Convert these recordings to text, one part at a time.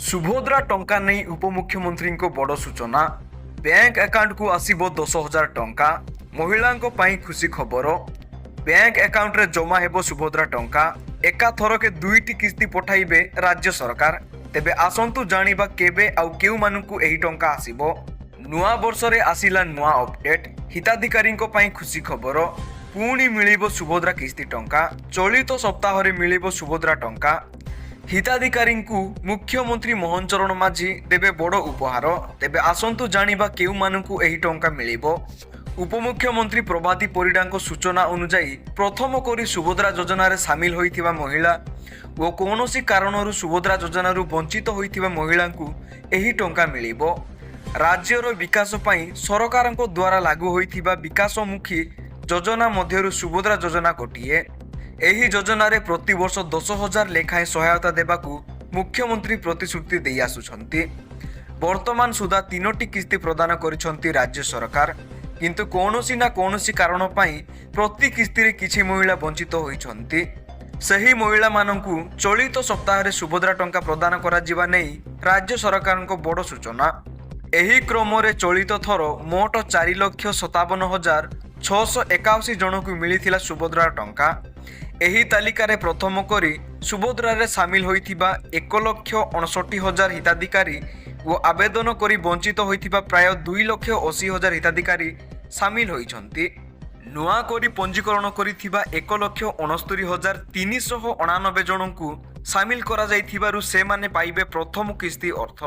सुभद्रा टंका नहीं उपमुख्यमंत्री को बड़ सूचना। बैंक अकाउंट को आसीबो 10,000 टंका। महिला खुशी खबर। बैंक अकाउंट रे जमा हेबो सुभद्रा टंका। एका थर के दुईटी किस्ती पठाइबे राज्य सरकार। तेबे आसंतु जानिबा केबे आउ केउ मानकु एही टंका आसीबो। नुआ वर्ष रे आसिला नुआ अपडेट। हिताधिकारी खुशी खबर। पुणी मिलिबो सुभद्रा किस्ती टंका। चलित सप्ताह रे मिलिबो सुभद्रा टंका। हिताधिकारी मुख्यमंत्री मोहन चरण माझी देवे बड़ उपहार। तेबे आसंतु जानिबा केउ मानकु एही टंका मिलिबो। उपमुख्यमंत्री प्रभाती परिडा सूचना अनुसार प्रथम करी सुभद्रा योजना रे सामिल होइथिबा महिला ओ कोनोसी कारणरु सुभद्रा योजना वंचित होइथिबा महिला को एही टंका मिलिबो। राज्यर विकास पई सरकारक द्वारा लागू होइथिबा विकासमुखी योजना मध्यरु सुभद्रा योजना गोटिए। एही योजना रे प्रति वर्ष 10,000 लेखाएं सहायता देबाकू मुख्यमंत्री प्रतिश्रुति देई आसुछंती। वर्तमान सुधा 3टी किस्ती प्रदान करिसंती राज्य सरकार, किंतु कौनसी ना कौनसी कारण पई प्रति किस्ती रे किछि महिला वंचित होइछंती। सही महिला मानकू चलित सप्ताह रे सुभद्रा टंका प्रदान करा जिबा नै राज्य सरकारक बड़ सूचना। एही क्रम रे चलित थर मोट 4,57,681 जनकू मिलिथिला सुभद्रा टंका। एही तालिका रे प्रथम करी सुभद्रा रे सामिल होइथिबा 1,59,000 हिताधिकारी ओ आवेदन करी वंचित होइथिबा प्राय 2,80,000 हिताधिकारी सामिल होइछंती। नुआ करी पंजीकरण करिथिबा 1,69,399 जनकू सामिल करा जाइथिबारु से माने पाइबे प्रथम किस्ती अर्थ।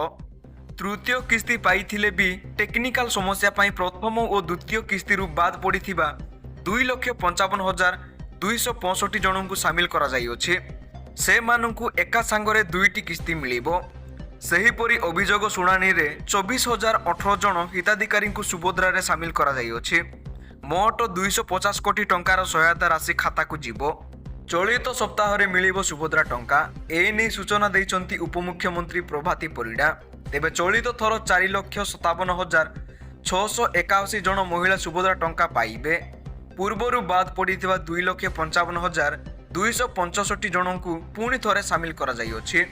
तृतीय किस्ती पाइथिले भी टेक्निकल समस्या पाई प्रथम और द्वितीय किस्ती रु बाद पड़िथिबा 2,55,265 जनकू सामिल करा जाइयोछि। से मानकू एका संगरे दुईटी किस्ती मिलिबो। सेहीपरि अभियोग शुणाणी रे 24,018 जन हिताधिकारी सुभद्रा रे सामिल करा जाइयोछि। मोट 250 कोटी टंकार सहायता राशि खाता को जीवो। चलित सप्ताह रे मिलिबो सुभद्रा टंका। ए नै सूचना दैछंती उपमुख्यमंत्री प्रभाती परिडा। तेबे चलित थर 4,57,681 जन महिला सुभद्रा टंका पाइबे। पूर्वरु बाद पड़िथिबा 2,55,265 जनकू पुणी थरे सामिल करा जाइयोछि।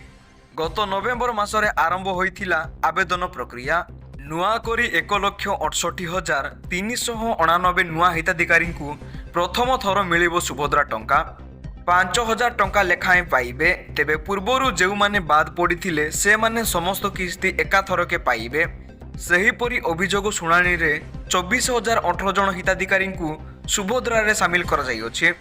गत नवेम्बर मासरे आरंभ होइथिला आवेदन प्रक्रिया। नुआ करी 1,68,389 नुआ हिताधिकारी प्रथम थर मिलिबो सुभद्रा टंका। 5,000 टंका लेखाएं पाइबे। तेबे पूर्वरु जेउ माने बाद पड़िथिले से माने समस्त किस्ती एका थरके पाइबे। सेहीपरि अभियोग शुणाणी रे 24,018 जन हिताधिकारी सुभद्रा रे सामिल करा जाइयोछि।